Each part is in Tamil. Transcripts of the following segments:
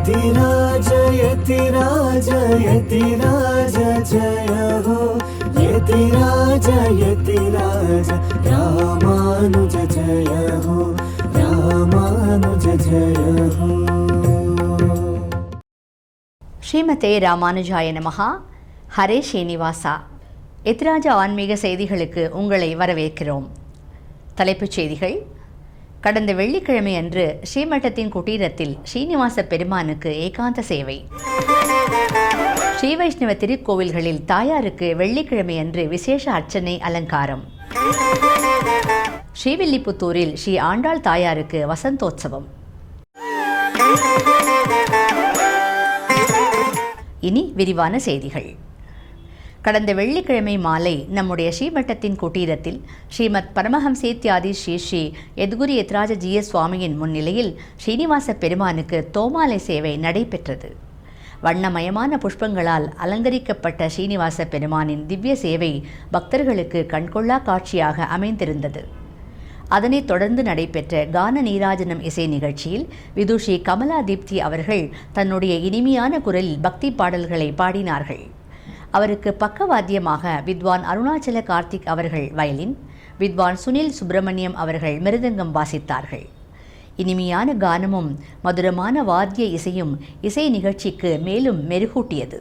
यतिराज यतिराज यतिराज जय हो यतिराज यतिराज रामानुज जय हो रामानुज जय हो. ஸ்ரீமதே ராமானுஜாய நமஹா. ஹரே ஸ்ரீனிவாசா. எத்திராஜ ஆன்மீக செய்திகளுக்கு உங்களை வரவேற்கிறோம். தலைப்புச் செய்திகள். கடந்த வெள்ளிக்கிழமை அன்று ஸ்ரீமட்டத்தின் குட்டீரத்தில் ஸ்ரீனிவாச பெருமானுக்கு ஏகாந்த சேவை. ஸ்ரீ வைஷ்ணவ திருக்கோவில்களில் தாயாருக்கு வெள்ளிக்கிழமை அன்று விசேஷ அர்ச்சனை அலங்காரம். ஸ்ரீவில்லிபுத்தூரில் ஸ்ரீ ஆண்டாள் தாயாருக்கு வசந்தோத்சவம். இனி விரிவான செய்திகள். கடந்த வெள்ளிக்கிழமை மாலை நம்முடைய ஸ்ரீமட்டத்தின் குட்டீரத்தில் ஸ்ரீமத் பரமஹம்சேத்யாதி ஸ்ரீ ஸ்ரீ யதுகுரு யத்ராஜ ஜீய சுவாமியின் முன்னிலையில் ஸ்ரீனிவாச பெருமானுக்கு தோமாலை சேவை நடைபெற்றது. வண்ணமயமான புஷ்பங்களால் அலங்கரிக்கப்பட்ட ஸ்ரீனிவாச பெருமானின் திவ்ய சேவை பக்தர்களுக்கு கண்கொள்ளா காட்சியாக அமைந்திருந்தது. அதனைத் தொடர்ந்து நடைபெற்ற கான நீராஜனம் இசை நிகழ்ச்சியில் விதுஷி கமலா தீப்தி அவர்கள் தன்னுடைய இனிமையான குரலில் பக்தி பாடல்களை பாடினார்கள். அவருக்கு பக்கவாத்தியமாக வித்வான் அருணாச்சல கார்த்திக் அவர்கள் வயலின், வித்வான் சுனில் சுப்பிரமணியம் அவர்கள் மிருதங்கம் வாசித்தார்கள். இனிமையான கானமும் மதுரமான வாத்திய இசையும் இசை நிகழ்ச்சிக்கு மேலும் மெருகூட்டியது.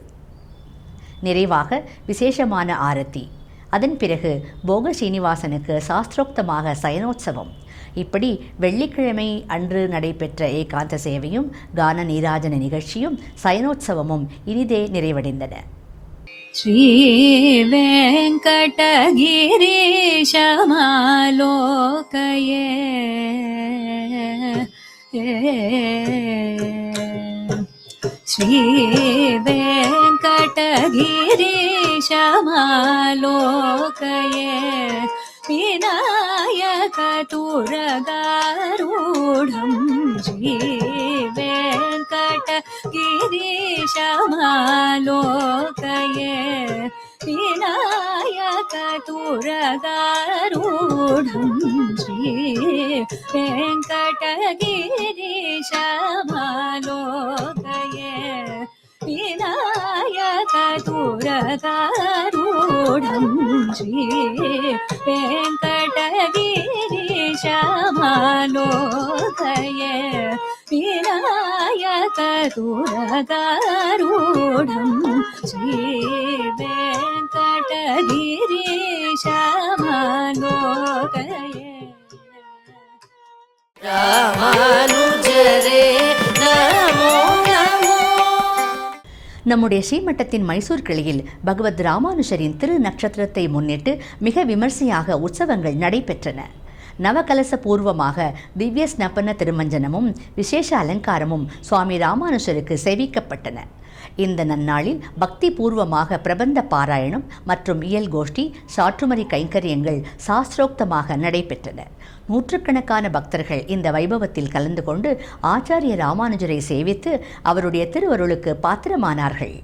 நிறைவாக விசேஷமான ஆரத்தி, அதன் பிறகு போக ஸ்ரீனிவாசனுக்கு சாஸ்திரோக்தமாக சயனோத்சவம். இப்படி வெள்ளிக்கிழமை அன்று நடைபெற்ற ஏகாந்த சேவையும் கான நீராஜன நிகழ்ச்சியும் சயனோத்சவமும் இனிதே நிறைவடைந்தன. ஸ்ரீ வெங்கடகிரீஷமாலோகயே ஸ்ரீ வெங்கடகிரீஷமாலோகயே விநாயகதுரகாரூಢம் ஸ்ரீ வெங்கடகிரீஷமாலோகயே விநாயகதுரகாரூಢம் ஸ்ரீ வெங்கடகிரீஷமாலோகயே விநாயகதுரகாரூಢம் ஸ்ரீ வெங்கடகிரீஷமாலோகயே விநாயகதுரகாரூಢம் ஸ்ரீ வெங்கடகிரீஷமாலோகயே. ராமானுஜரே நமோ நமோ. நம்முடைய ஸ்ரீமட்டத்தின் மைசூர் கிளையில் பகவத் ராமானுஷரின் திரு நட்சத்திரத்தை முன்னிட்டு மிக விமர்சையாக உற்சவங்கள் நடைபெற்றன. நவகலச பூர்வமாக திவ்ய ஸ்நப்பன திருமஞ்சனமும் விசேஷ அலங்காரமும் சுவாமி ராமானுஷருக்கு சேவிக்கப்பட்டன. இந்த நன்னாளில் பக்தி பூர்வமாக பிரபந்த பாராயணம் மற்றும் இயல் கோஷ்டி, சாற்றுமரி கைங்கரியங்கள் சாஸ்திரோக்தமாக நடைபெற்றன. நூற்றுக்கணக்கான பக்தர்கள் இந்த வைபவத்தில் கலந்து கொண்டு ஆச்சாரிய ராமானுஜரை சேவித்து அவருடைய திருவருளுக்கு பாத்திரமானார்கள்.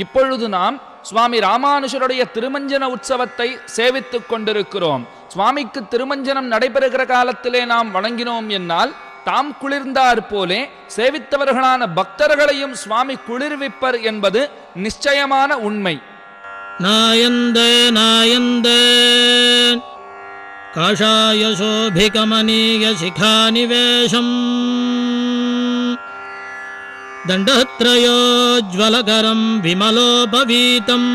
இப்பொழுது நாம் சுவாமி ராமானுஷருடைய திருமஞ்சன உற்சவத்தை சேவித்துக் கொண்டிருக்கிறோம். சுவாமிக்கு திருமஞ்சனம் நடைபெறுகிற காலத்திலே நாம் வணங்கினோம் என்னால் தாம் குளிர்ந்தார் போலே சேவித்தவர்களான பக்தர்களையும் சுவாமி குளிர்விப்பர் என்பது நிச்சயமான உண்மை. நாயந்தே நாயந்தே காஷாய சோபிகமனீய சிகாநிவேஷம் தண்டத்ரயோஜ்வலகரம் விமலோபவீதம்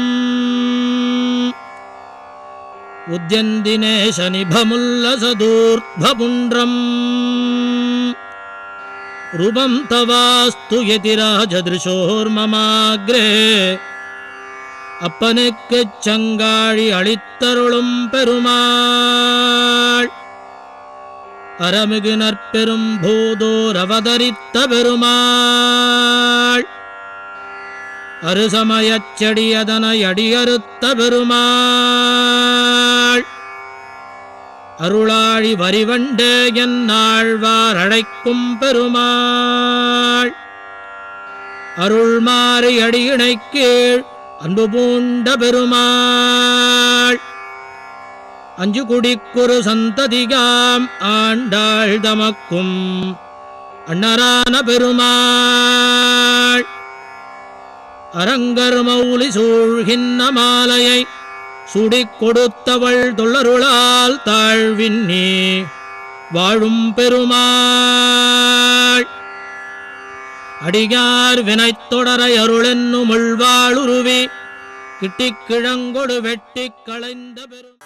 உத்யந்தினேஷ நிபமுல்லசதூர்த்வபுண்ட்ரம் ரூபம் தவாஸ்து யதிராஜதிருஷோர்மமாக்ரே அப்பனுக்குச் சங்காழி அளித்தருளும் பெருமாள் அறமிகு நற்பெரும் பூதோர் அவதரித்த பெருமாள் அருசமயச் செடியதனை அடியறுத்த பெருமாள் அருளாழி வரிவண்டே என்னாழ்வார் அழைக்கும் பெருமாள் அருள்மாறி அடியினை கீழ் அன்பு பூண்ட பெருமாள் அஞ்சு குடிக்குறு சந்ததிகாம் ஆண்டாள் தமக்கும் அண்ணரான பெருமாள் அரங்கர் மௌலி சூழ்கின்ற மாலையை சுடிக் கொடுத்தவள் தொல்லருளால் தாழ்வின்னே வாழும் பெருமாள் அடியார் வினைத் தொடரை அருளென்னும் உள்வாளுருவி கிட்டிக் கிழங்கொடு வெட்டிக் களைந்த பெரும்.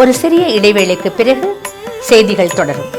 ஒரு சிறிய இடைவேளைக்கு பிறகு செய்திகள் தொடரும்.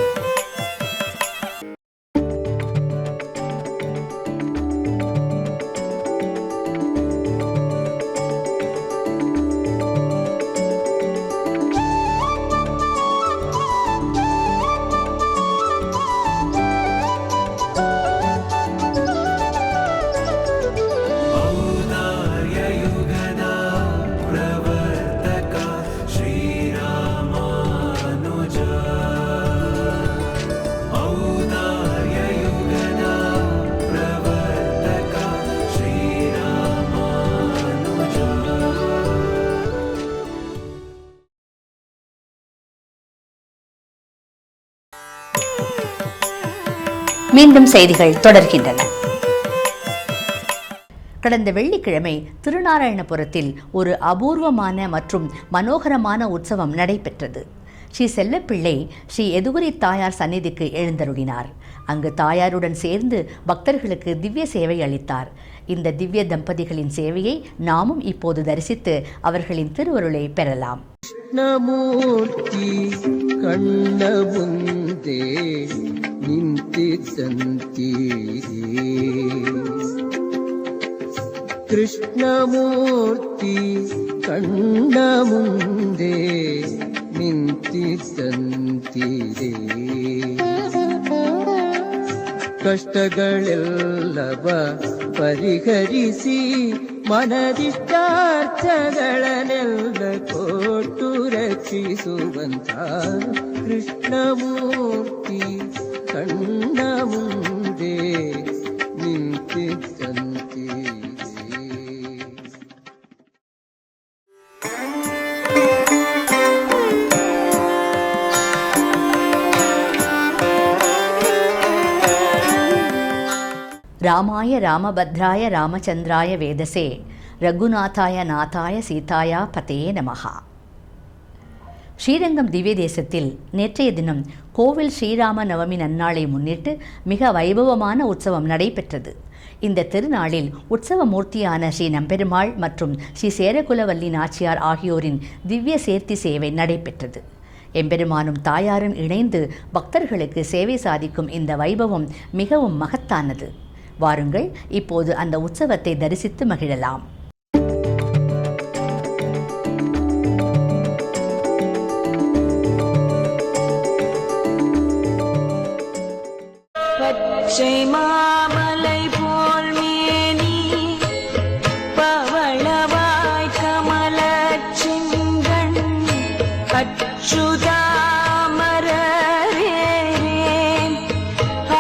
மீண்டும் செய்திகள் தொடர்கின்றன. கடந்த வெள்ளிக்கிழமை திருநாராயணபுரத்தில் ஒரு அபூர்வமான மற்றும் மனோகரமான உற்சவம் நடைபெற்றது. ஸ்ரீ செல்லப்பிள்ளை ஸ்ரீ எதுகுரி தாயார் சந்நிதிக்கு எழுந்தருளினார். அங்கு தாயாருடன் சேர்ந்து பக்தர்களுக்கு திவ்ய சேவை அளித்தார். இந்த திவ்ய தம்பதிகளின் சேவையை நாமும் இப்போது தரிசித்து அவர்களின் திருவருளை பெறலாம். கிருஷ்ணமூர்த்தி கண்ண முந்தே நிந்தித்தந்தீரே கிருஷ்ணமூர்த்தி கண்ண முந்தே ನಿಂತಿದ್ದಂತಿದೆ ಕಷ್ಟಗಳೆಲ್ಲವ ಪರಿಹರಿಸಿ ಮನದಿಷ್ಟಾರ್ಥಗಳನ್ನೆಲ್ಲ ಕೊಟ್ಟು ರಕ್ಷಿಸುವಂತ ಕೃಷ್ಣಮೂರ್ತಿ ಕಣ್ಣ ಮುಂದೆ ನಿಂತಿದ್ದಂತಿದೆ. ராமாய ராமபத்ராய ராமச்சந்திராய வேதசே ரகுநாதாய நாதாய சீதாயா பதே நமஹா. ஸ்ரீரங்கம் திவ்ய தேசத்தில் நேற்றைய தினம் கோவில் ஸ்ரீராம நவமி நன்னாளை முன்னிட்டு மிக வைபவமான உற்சவம் நடைபெற்றது. இந்த திருநாளில் உற்சவ மூர்த்தியான ஸ்ரீ நம்பெருமாள் மற்றும் ஸ்ரீ சேரகுலவல்லி நாச்சியார் ஆகியோரின் திவ்ய சேர்த்தி சேவை நடைபெற்றது. எம்பெருமானும் தாயாரும் இணைந்து பக்தர்களுக்கு சேவை சாதிக்கும் இந்த வைபவம் மிகவும் மகத்தானது. வாருங்கள், இப்போது அந்த உற்சவத்தை தரிசித்து மகிழலாம். பச்சை மாமலை போல் மேனி பவளவாய் கமல சிங்கண் அச்சுதாமரேன்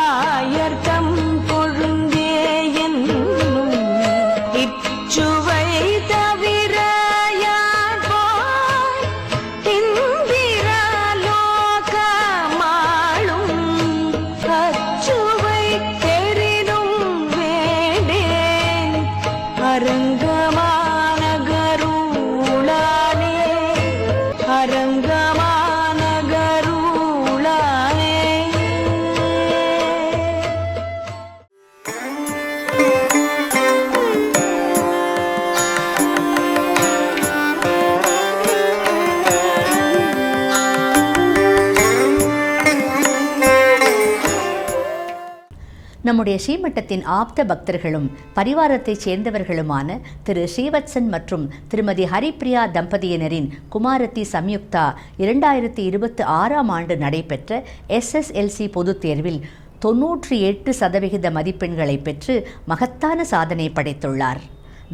ஆயர்தம் கொழுந்தே என்னும் இச்சுவை தவிர யார் போய் இந்திரலோகமாளும் அச்சுவை தெரினும் வேண்டேன் அரங்கமானகருளானே அரங்கமானகருளானே. நம்முடைய ஸ்ரீமட்டத்தின் ஆப்த பக்தர்களும் பரிவாரத்தைச் சேர்ந்தவர்களுமான திரு ஸ்ரீவத்சன் மற்றும் திருமதி ஹரிப்ரியா தம்பதியினரின் குமாரத்தி சம்யுக்தா 2026ஆம் ஆண்டு நடைபெற்ற SSLC பொதுத் தேர்வில் 98% மதிப்பெண்களை பெற்று மகத்தான சாதனை படைத்துள்ளார்.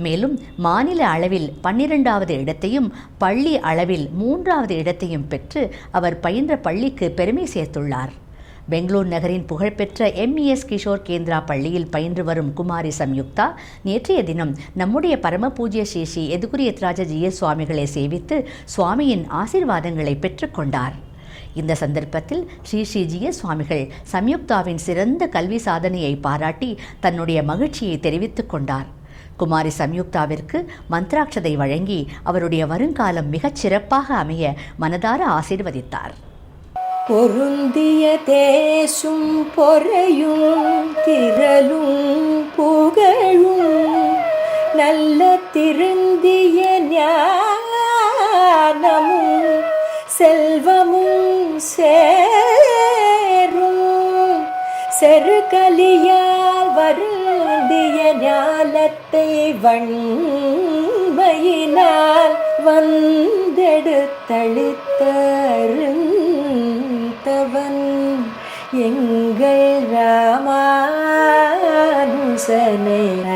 மேலும் மாநில அளவில் 12வது இடத்தையும் பள்ளி அளவில் 3வது இடத்தையும் பெற்று அவர் பயின்ற பள்ளிக்கு பெருமை சேர்த்துள்ளார். பெங்களூர் நகரின் புகழ்பெற்ற MES கிஷோர் கேந்திரா பள்ளியில் பயின்று வரும் குமாரி சம்யுக்தா நேற்றைய தினம் நம்முடைய பரம பூஜ்ய ஸ்ரீ ஸ்ரீ எதுகுரி யத்ராஜ GS சுவாமிகளை சேவித்து சுவாமியின் ஆசீர்வாதங்களை பெற்றுக்கொண்டார். இந்த சந்தர்ப்பத்தில் ஸ்ரீ ஸ்ரீ ஜி.எஸ். சுவாமிகள் சம்யுக்தாவின் சிறந்த கல்வி சாதனையை பாராட்டி தன்னுடைய மகிழ்ச்சியை தெரிவித்துக் கொண்டார். குமாரி சம்யுக்தாவிற்கு மந்த்ராட்சதை வழங்கி அவருடைய வருங்காலம் மிகச் சிறப்பாக அமைய மனதார ஆசீர்வதித்தார். பொருந்திய தேசும் பொறையும் திரளும் புகழும் நல்ல திருந்திய ஞானமும் செல்வமும் சேரும் செருகலியால் வருந்திய ஞானத்தை வன்மையினால் வந்தெடுத்தளித்தருந்தவன் எங்கள் ராமானுசனை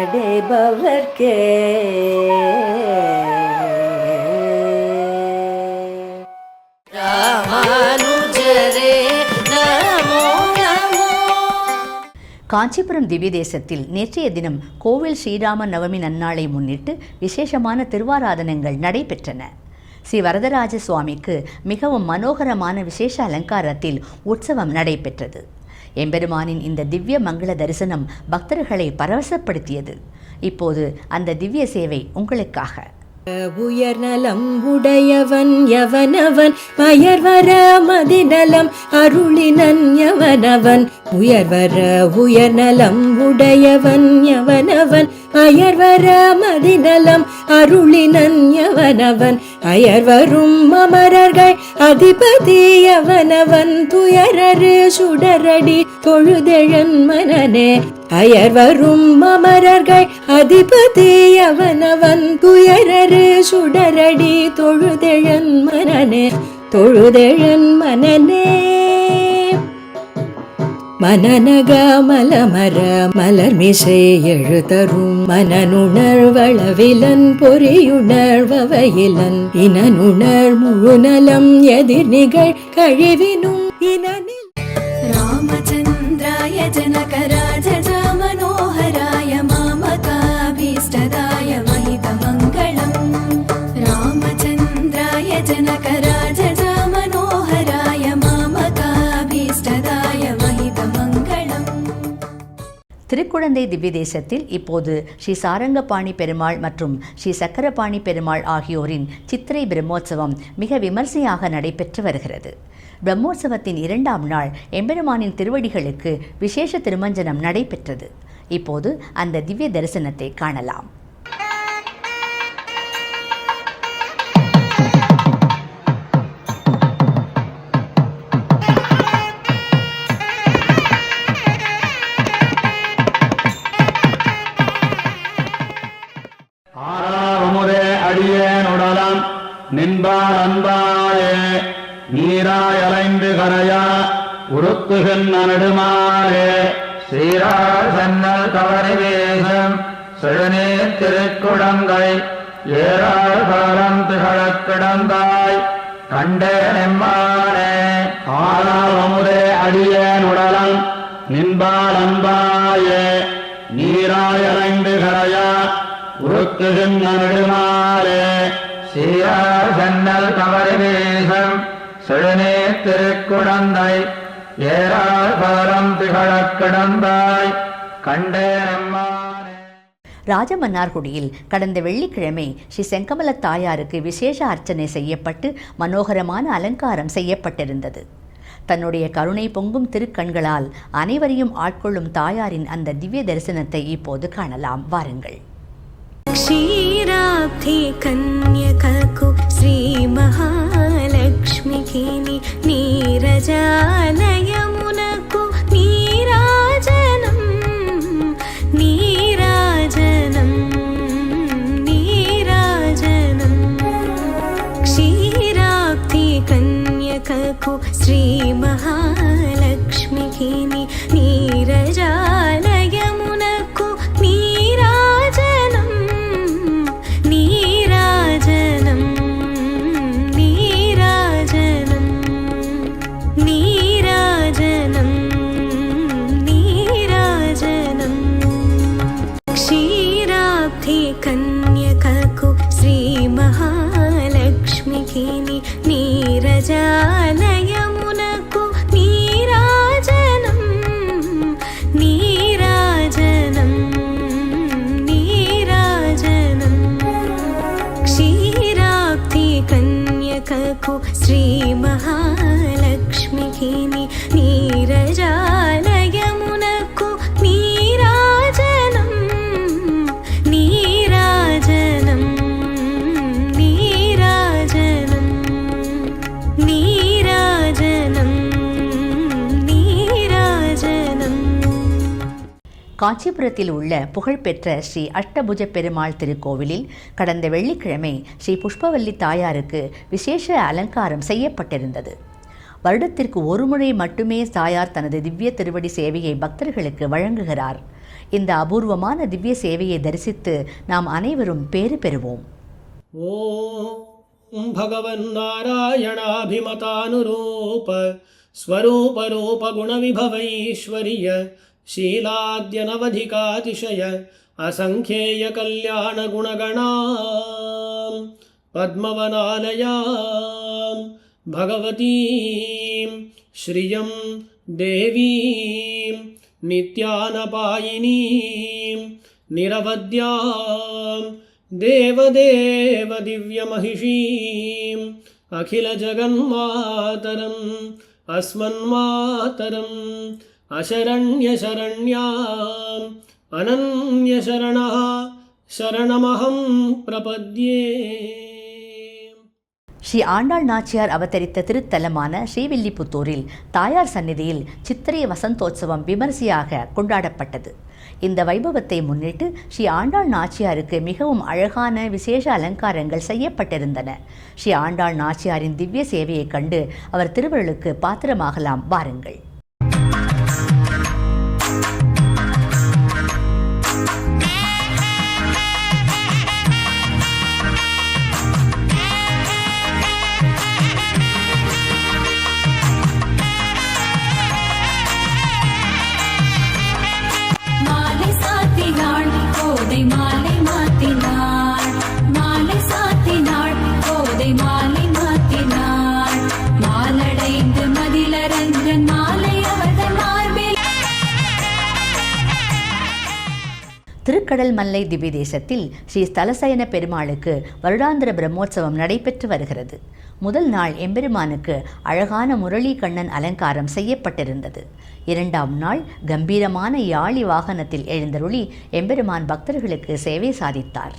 அடைபவர்க்கே. காஞ்சிபுரம் திவ்ய தேசத்தில் நேற்றைய தினம் கோவில் ஸ்ரீராம நவமி நன்னாளை முன்னிட்டு விசேஷமான திருவாராதனங்கள் நடைபெற்றன. ஸ்ரீ வரதராஜ சுவாமிக்கு மிகவும் மனோகரமான விசேஷ அலங்காரத்தில் உற்சவம் நடைபெற்றது. எம்பெருமானின் இந்த திவ்ய மங்கள தரிசனம் பக்தர்களை பரவசப்படுத்தியது. இப்போது அந்த திவ்ய சேவை உங்களுக்காக. உயர்நலம் உடையவன் எவனவன் மயர்வர மதிநலம் அருளினன் எவனவன் உயர்வர உயர்நலம் உடையவன் எவனவன் அயர்வர மதிநலம் அருளினன் எவனவன் அயர்வரும் அமரர்கள் அதிபதி எவனவன் துயரரு சுடரடி தொழுதெழன் மனனே அயர்வரும் அமரர்கள் அதிபதி எவனவன் துயரரு சுடரடி தொழுதெழன் மனனே தொழுதெழன் மனனே. மனநக மலமர மலர்மிசை எழுதரும் மனனுணர்வளவிலன் பொறியுணர்வவையிலன் இனனுணர் முழுநலம் எதிர் நிகழ் கழிவினும் இனனில் ராமச்சந்திராய ஜனகராஜ மனோகராய மாமகாபீஷ்டதாய மஹிதமங்களம் ராமச்சந்திராய ஜனகராஜ மனோகராய மாமகாபீஷ்டதாய மஹிதமங்களம். திருக்குழந்தை திவ்ய தேசத்தில் இப்போது ஸ்ரீ சாரங்கபாணி பெருமாள் மற்றும் ஸ்ரீ சக்கரபாணி பெருமாள் ஆகியோரின் சித்திரை பிரம்மோற்சவம் மிக விமர்சையாக நடைபெற்று வருகிறது. பிரம்மோற்சவத்தின் 2ஆம் நாள் எம்பெருமானின் திருவடிகளுக்கு விசேஷ திருமஞ்சனம் நடைபெற்றது. இப்போது அந்த திவ்ய தரிசனத்தை காணலாம். ஆறாவமுதே அடியேனுடலம் நின்பார் அன்பாயே நீராய் அலைந்து கரையா உருத்துகின்ற நெடுமாலே சீரார் சன்னல் தவறி வேசம் செழுநீர் திருக்குடங்கை ஏறாள் காலம் திகழக் கிடந்தாய் கண்டே நெம்மானே. ஆறாவமுதே அடியேனுடலம் நின்பார் அன்பாயே நீராய் அலைந்து கரையா உருத்துகின்ற நெடுமாலே சீரார் சன்னல் தவறி வேசம் செழுநீர் திருக்குடந்தை ஏறாள் காலம் திகழக் கிடந்தாய் கண்டே நெம்மானே. ராஜமன்னார்குடியில் கடந்த வெள்ளிக்கிழமை ஸ்ரீ செங்கமல தாயாருக்கு விசேஷ அர்ச்சனை செய்யப்பட்டு மனோகரமான அலங்காரம் செய்யப்பட்டிருந்தது. தன்னுடைய கருணை பொங்கும் திருக்கண்களால் அனைவரையும் ஆட்கொள்ளும் தாயாரின் அந்த திவ்ய தரிசனத்தை இப்போது காணலாம். வாருங்கள். క్షీరాబ్ధి కన్యకకు శ్రీ మహాలక్ష్మికి నీరజాలయమునకు నీరాజనం నీరాజనం నీరాజనం క్షీరాబ్ధి కన్యకకు శ్రీ మహాలక్ష్మికి నీరజాలయమునకు నీరాజనం నీరాజనం నీరాజనం నీరాజనం నీరాజనం క్షీరాబ్ధి కన్యకకు శ్రీ మహాలక్ష్మికి నీరజాలయము காஞ்சிபுரத்தில் உள்ள புகழ்பெற்ற ஸ்ரீ அஷ்டபுஜ பெருமாள் திருக்கோவிலில் கடந்த வெள்ளிக்கிழமை ஸ்ரீ புஷ்பவல்லி தாயாருக்கு விசேஷ அலங்காரம் செய்யப்பட்டிருந்தது. வருடத்திற்கு ஒரு முறை மட்டுமே தாயார் தனது திவ்ய திருவடி சேவையை பக்தர்களுக்கு வழங்குகிறார். இந்த அபூர்வமான திவ்ய சேவையை தரிசித்து நாம் அனைவரும் பேறு பெறுவோம். ஓம் பகவன் நாராயணாபிமதானுரூப ஸ்வரூபரூப குணவிபவைஸ்வரிய शीलाद्यनवधिकातिशय असङ्ख्येय कल्याण गुणगणां पद्मवनालयां भगवतीं श्रियं देवीं नित्यानपायिनीं निरवद्यां देवदेव दिव्यमहिषीम् अखिलजगन्मातरम् अस्मन्मातरम् अशरण्यशरण्याम् अनन्यशरणः शरणमहं प्रपद्ये. ஸ்ரீ ஆண்டாள் நாச்சியார் அவதரித்த திருத்தலமான ஸ்ரீவில்லிபுத்தூரில் தாயார் சந்நிதியில் சித்திரை வசந்தோத்சவம் விமரிசையாக கொண்டாடப்பட்டது. இந்த வைபவத்தை முன்னிட்டு ஸ்ரீ ஆண்டாள் நாச்சியாருக்கு மிகவும் அழகான விசேஷ அலங்காரங்கள் செய்யப்பட்டிருந்தன. ஸ்ரீ ஆண்டாள் நாச்சியாரின் திவ்ய சேவையை கண்டு அவர் திருவருளுக்கு பாத்திரமாகலாம். வாருங்கள். மாலை மாத்தினாள் மாலை சாத்தினாள் கோதை மாலை மாத்தினாள் மாலடைந்து மதிலரங்கன் மாலை அவர்கள் மார்பில். திருக்கடல் மல்லை திவ்ய தேசத்தில் ஸ்ரீ ஸ்தலசயன பெருமாளுக்கு வருடாந்திர பிரம்மோற்சவம் நடைபெற்று வருகிறது. முதல் நாள் எம்பெருமானுக்கு அழகான முரளி கண்ணன் அலங்காரம் செய்யப்பட்டிருந்தது. இரண்டாம் நாள் கம்பீரமான யாழி வாகனத்தில் எழுந்தருளி எம்பெருமான் பக்தர்களுக்கு சேவை சாதித்தார்.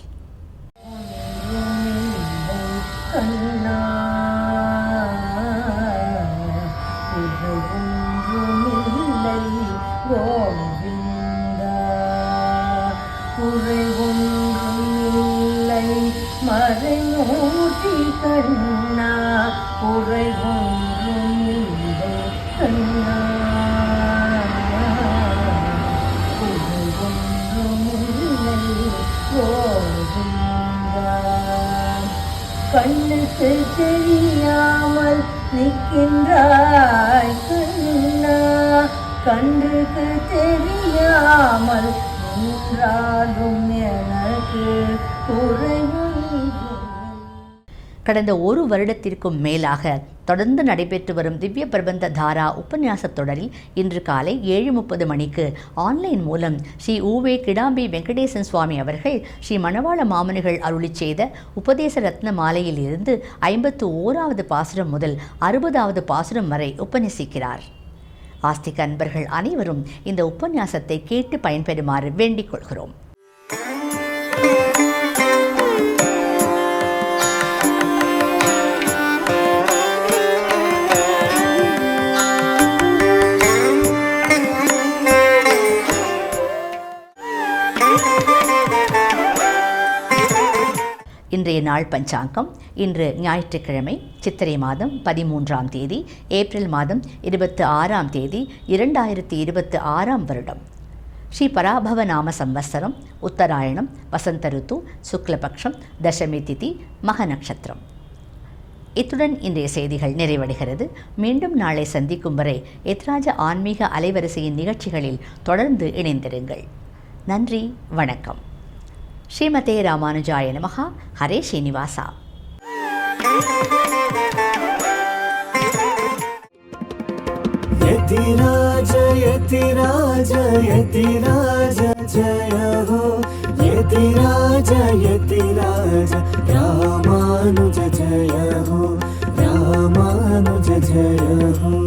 கண்ணுக்கு தெரியாமல் நிற்கின்றாய் கண்ணா, கண்ணுக்கு தெரியாமல் நின்றாலும் எனக்கு குறையும். கடந்த ஒரு வருடத்திற்கும் மேலாக தொடர்ந்து நடைபெற்று வரும் திவ்ய பிரபந்த தாரா உபன்யாச தொடரில் இன்று காலை 7:30 மணிக்கு ஆன்லைன் மூலம் ஸ்ரீ ஊவே கிடாம்பி வெங்கடேசன் சுவாமி அவர்கள் ஸ்ரீ மணவாள மாமனிகள் அருளி செய்த உபதேச ரத்ன மாலையில் இருந்து 51வது பாசுரம் முதல் 60வது பாசுரம் வரை உபன்யசிக்கிறார். ஆஸ்திக அன்பர்கள் அனைவரும் இந்த உபன்யாசத்தை கேட்டு பயன்பெறுமாறு வேண்டிக் கொள்கிறோம். இன்றைய நாள் பஞ்சாங்கம். இன்று ஞாயிற்றுக்கிழமை, சித்திரை மாதம் 13ஆம் தேதி, ஏப்ரல் மாதம் 26ஆம் தேதி, 2026ஆம் வருடம். ஸ்ரீ பராபவ நாம சம்வத்சரம், உத்தராயணம், வசந்த ருத்து, சுக்லபக்ஷம், தசமி திதி, மக நட்சத்திரம். இத்துடன் இன்றைய செய்திகள் நிறைவடைகிறது. மீண்டும் நாளை சந்திக்கும் வரை எத்ராஜ ஆன்மீக அலைவரிசையின் நிகழ்ச்சிகளில் தொடர்ந்து இணைந்திருங்கள். நன்றி, வணக்கம். ஸ்ரீமதே ராமானுஜாய நமஹ. ஹரே ஸ்ரீனிவாசா. यतिराज यतिराज यतिराज जय हो, यतिराज यतिराज रामानुज जय हो, रामानुज जय हो.